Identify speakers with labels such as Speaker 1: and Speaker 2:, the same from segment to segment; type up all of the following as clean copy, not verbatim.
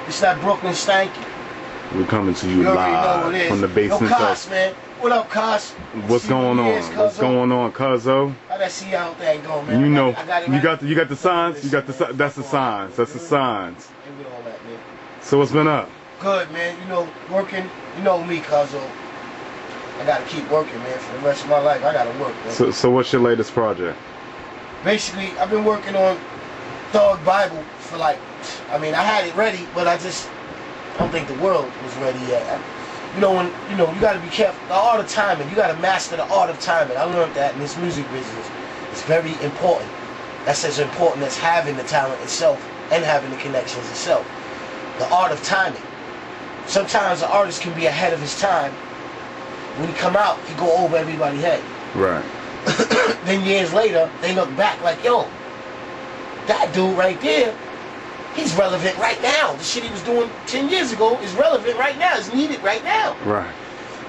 Speaker 1: It's that Brooklyn stanky.
Speaker 2: We're coming to you live from the basement.
Speaker 1: Yo, Cos, man. What up, Cos?
Speaker 2: What's going on? What's going on, Cuzzo?
Speaker 1: How that see how thing going, man?
Speaker 2: You know,
Speaker 1: I got it
Speaker 2: you
Speaker 1: right.
Speaker 2: got the signs. You got the that's the signs. That's the signs.
Speaker 1: And all that, man.
Speaker 2: So what's been up?
Speaker 1: Good, man. You know, working. You know me, Cuzzo. I gotta keep working, man. For the rest of my life, I gotta work, man.
Speaker 2: So what's your latest project?
Speaker 1: Basically, I've been working on Thug Bible for like, I mean, I had it ready, but I don't think the world was ready yet. You know, you gotta be careful. The art of timing, you gotta master the art of timing. I learned that in this music business. It's very important. That's as important as having the talent itself and having the connections itself. The art of timing. Sometimes the artist can be ahead of his time. When he come out, he go over everybody's head.
Speaker 2: Right.
Speaker 1: Then years later, they look back like, yo, that dude right there, he's relevant right now. The shit he was doing 10 years ago is relevant right now. It's needed right now.
Speaker 2: Right.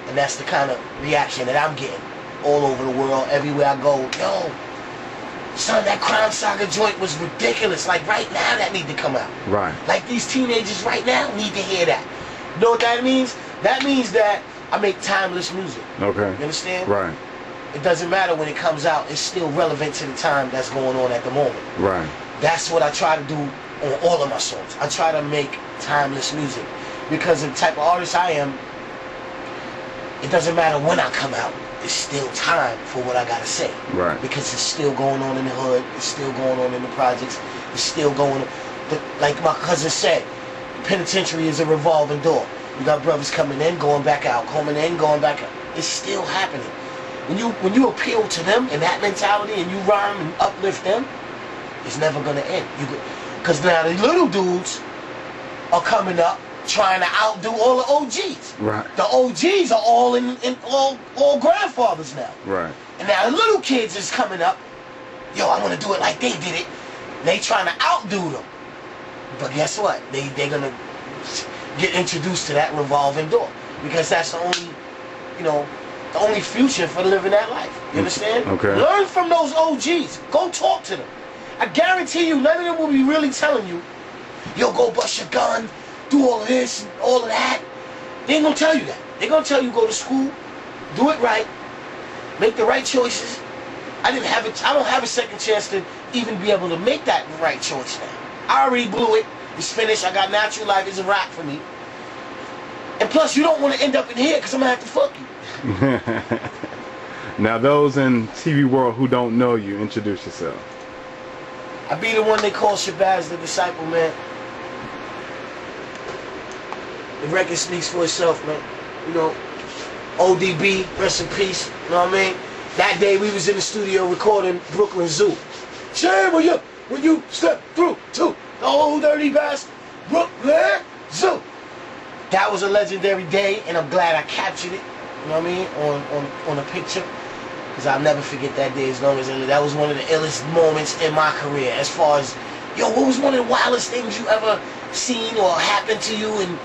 Speaker 1: And that's the kind of reaction that I'm getting all over the world, everywhere I go. Yo, son, that Crime Saga joint was ridiculous. Like right now, that need to come out.
Speaker 2: Right.
Speaker 1: Like these teenagers right now need to hear that. You know what that means? That means that I make timeless music. Okay. You understand?
Speaker 2: Right.
Speaker 1: It doesn't matter when it comes out. It's still relevant to the time that's going on at the moment.
Speaker 2: Right.
Speaker 1: That's what I try to do on all of my songs. I try to make timeless music because of the type of artist I am. It doesn't matter when I come out. It's still time for what I gotta say.
Speaker 2: Right.
Speaker 1: Because it's still going on in the hood. It's still going on in the projects. It's still going on. Like my cousin said, penitentiary is a revolving door. You got brothers coming in, going back out, coming in, going back out. It's still happening. When you appeal to them in that mentality and you rhyme and uplift them, it's never gonna end. Because now the little dudes are coming up trying to outdo all the OGs. Right. The OGs are all all grandfathers now. Right. And now the little kids is coming up. Yo, I want to do it like they did it. They trying to outdo them. But guess what? They're gonna get introduced to that revolving door because that's the only, the only future for living that life. You understand? Okay. Learn from those OGs. Go talk to them. I guarantee you, none of them will be really telling you, yo, go bust your gun, do all of this, and all of that. They ain't gonna tell you that. They're gonna tell you go to school, do it right, make the right choices. I don't have a second chance to even be able to make that right choice now. I already blew it. It's finished. I got natural life. It's a wrap for me. And plus, you don't want to end up in here because I'm going to have to fuck you.
Speaker 2: Now, those in TV world who don't know you, introduce yourself.
Speaker 1: I be the one they call Shabazz the Disciple, man. The record speaks for itself, man. You know, ODB, rest in peace. You know what I mean? That day we was in the studio recording Brooklyn Zoo. Shame when you step through to the old dirty bastard, Brooklyn Zoo. That was a legendary day, and I'm glad I captured it. You know what I mean? On a picture, because I'll never forget that day as long as that was one of the illest moments in my career. As far as, yo, what was one of the wildest things you ever seen or happened to you? And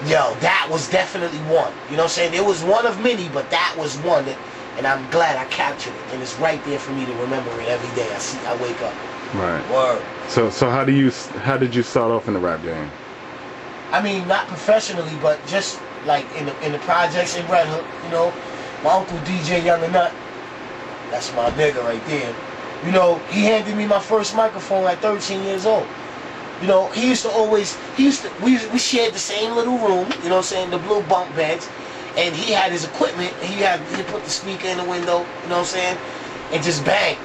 Speaker 1: yo, that was definitely one. You know what I'm saying? It was one of many, but that was one that, and I'm glad I captured it, and it's right there for me to remember it every day. I wake up. Right. Word.
Speaker 2: So how did you start off in the rap game?
Speaker 1: I mean, not professionally, but just like in the projects in Red Hook, you know, my uncle DJ Young and Nut, that's my nigga right there. You know, he handed me my first microphone at 13 years old. You know, we shared the same little room, you know what I'm saying, the blue bunk beds, and he had his equipment, and he put the speaker in the window, you know what I'm saying, and just bang.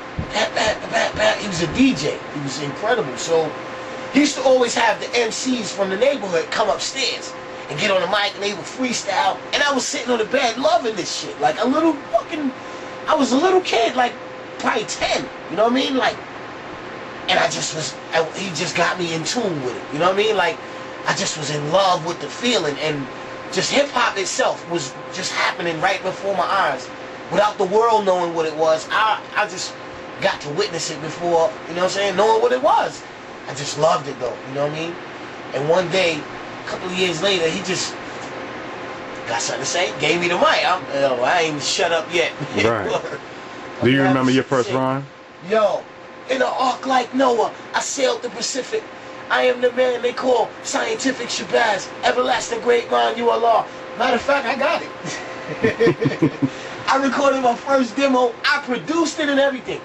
Speaker 1: He was a DJ. He was incredible. So he used to always have the MCs from the neighborhood come upstairs and get on the mic and they would freestyle. And I was sitting on the bed loving this shit. Like I was a little kid, like probably 10. You know what I mean? Like, and he just got me in tune with it. You know what I mean? Like, I just was in love with the feeling, and just hip hop itself was just happening right before my eyes. Without the world knowing what it was, I just got to witness it before, you know what I'm saying, knowing what it was. I just loved it though, you know what I mean? And one day, a couple of years later, he just got something to say, gave me the mic. I ain't even shut up yet.
Speaker 2: Right. Do you remember your first rhyme?
Speaker 1: Yo, in an ark like Noah, I sailed the Pacific. I am the man they call scientific Shabazz, everlasting great mind, you Allah. Matter of fact, I got it. I recorded my first demo. I produced it and everything.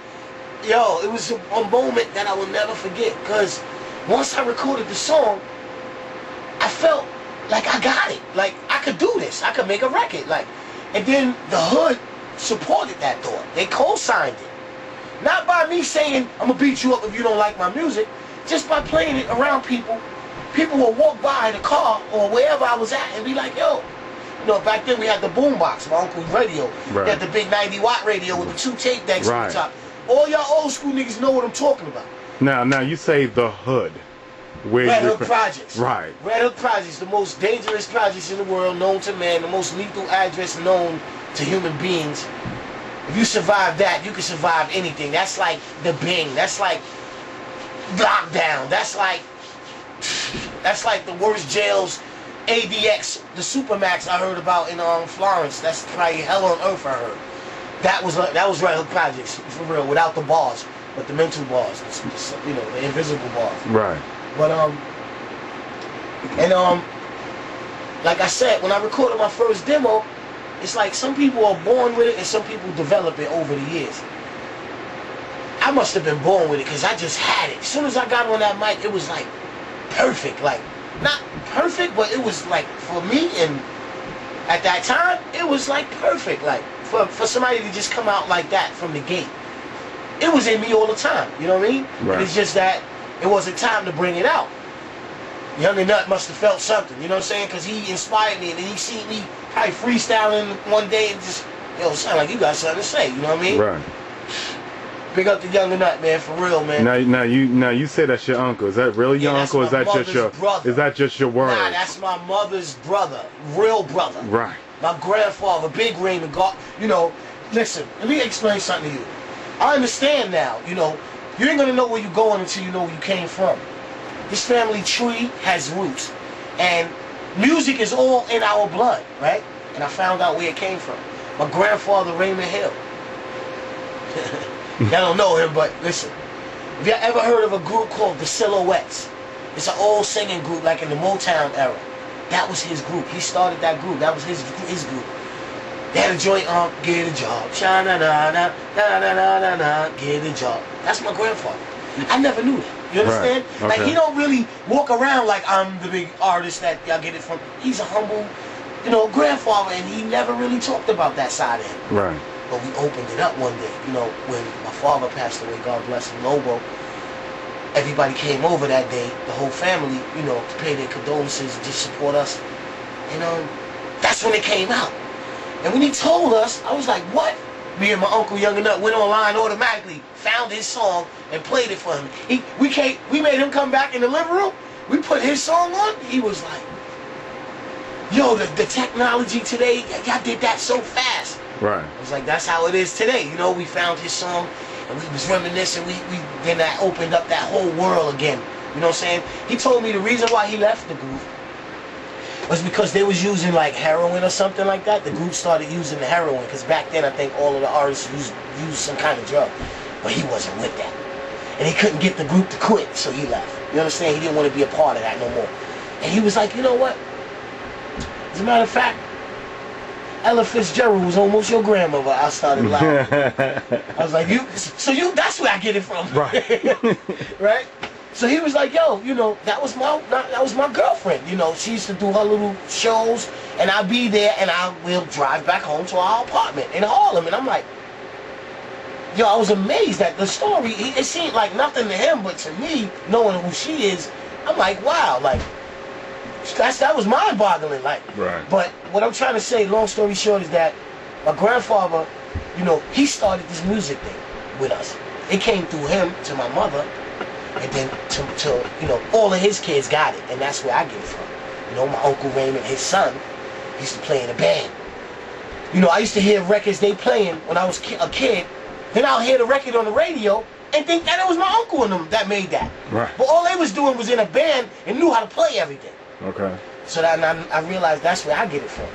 Speaker 1: Yo, it was a moment that I will never forget, because once I recorded the song, I felt like I got it. Like, I could do this. I could make a record. Like, and then the hood supported that thought. They co-signed it. Not by me saying, I'm going to beat you up if you don't like my music. Just by playing it around people. People will walk by in the car or wherever I was at and be like, yo. You know, back then we had the boombox, my uncle's radio.
Speaker 2: Right.
Speaker 1: We had the big 90-watt radio with the 2 tape decks
Speaker 2: right.
Speaker 1: on the top. All y'all old school niggas know what I'm talking about.
Speaker 2: Now you say the hood.
Speaker 1: Red Hook Projects.
Speaker 2: Right.
Speaker 1: Red Hook Projects, the most dangerous projects in the world, known to man, the most lethal address known to human beings. If you survive that, you can survive anything. That's like the Bing. That's like lockdown. That's like the worst jails. ADX, the Supermax I heard about in Florence. That's probably hell on earth I heard. That was Red Hook Projects, for real, without the bars, but the mental bars, you know, the invisible bars.
Speaker 2: Right.
Speaker 1: But like I said, when I recorded my first demo, it's like some people are born with it and some people develop it over the years. I must have been born with it because I just had it. As soon as I got on that mic, it was like perfect. Like, not perfect, but it was like, for me, and at that time, it was like perfect. Like, for somebody to just come out like that from the gate. It was in me all the time, you know what I mean?
Speaker 2: Right.
Speaker 1: It's just that it wasn't time to bring it out. Young and Nut must have felt something, you know what I'm saying? Because he inspired me, and then he seen me probably freestyling one day and just, yo, sound like you got something to say, you know what I mean?
Speaker 2: Right.
Speaker 1: Big up the Young and Nut, man, for real, man.
Speaker 2: Now you say that's your uncle. Is that really your uncle? Or is that just your
Speaker 1: brother.
Speaker 2: Is that just your word?
Speaker 1: Nah, that's my mother's brother, real brother.
Speaker 2: Right.
Speaker 1: My grandfather, Big Raymond, you know, listen, let me explain something to you. I understand now, you know, you ain't gonna know where you're going until you know where you came from. This family tree has roots, and music is all in our blood, right? And I found out where it came from. My grandfather, Raymond Hill. Y'all don't know him, but listen. Have you ever heard of a group called the Silhouettes? It's an old singing group like in the Motown era. That was his group. He started that group. That was his group. They had a joint on, get a job. Sha-na-na-na, na-na-na-na-na, get a job. That's my grandfather. I never knew that. You understand?
Speaker 2: Right. Okay.
Speaker 1: Like, he don't really walk around like I'm the big artist that y'all get it from. He's a humble, you know, grandfather, and he never really talked about that side of him.
Speaker 2: Right.
Speaker 1: But we opened it up one day, you know, when my father passed away, God bless him, Lobo. Everybody came over that day, the whole family, you know, to pay their condolences and just support us. And that's when it came out. And when he told us, I was like, what? Me and my uncle Young and Nut went online automatically, found his song, and played it for him. We made him come back in the living room. We put his song on. He was like, yo, the technology today, y'all did that so fast.
Speaker 2: Right.
Speaker 1: I was like, that's how it is today. You know, we found his song, and we was reminiscing. Then that opened up that whole world again. You know what I'm saying? He told me the reason why he left the group was because they was using like heroin or something like that. The group started using the heroin because back then I think all of the artists used some kind of drug, but he wasn't with that, and he couldn't get the group to quit, so he left. You understand? He didn't want to be a part of that no more, and he was like, you know what? As a matter of fact, Ella Fitzgerald was almost your grandmother. I started laughing. I was like, that's where I get it from,
Speaker 2: Right?
Speaker 1: Right? So he was like, yo, you know, that was my girlfriend. You know, she used to do her little shows, and I'd be there, and I will drive back home to our apartment in Harlem. And I'm like, yo, I was amazed at the story. It seemed like nothing to him, but to me, knowing who she is, I'm like, wow, like, that was mind-boggling. Like,
Speaker 2: right.
Speaker 1: But what I'm trying to say, long story short, is that my grandfather, you know, he started this music thing with us. It came through him to my mother. And then to you know, all of his kids got it, and that's where I get it from. You know, my Uncle Raymond, his son, used to play in a band. You know, I used to hear records they playing when I was a kid. Then I'll hear the record on the radio and think that it was my uncle and them that made that.
Speaker 2: Right.
Speaker 1: But all they was doing was in a band and knew how to play everything.
Speaker 2: Okay.
Speaker 1: So that I realized that's where I get it from.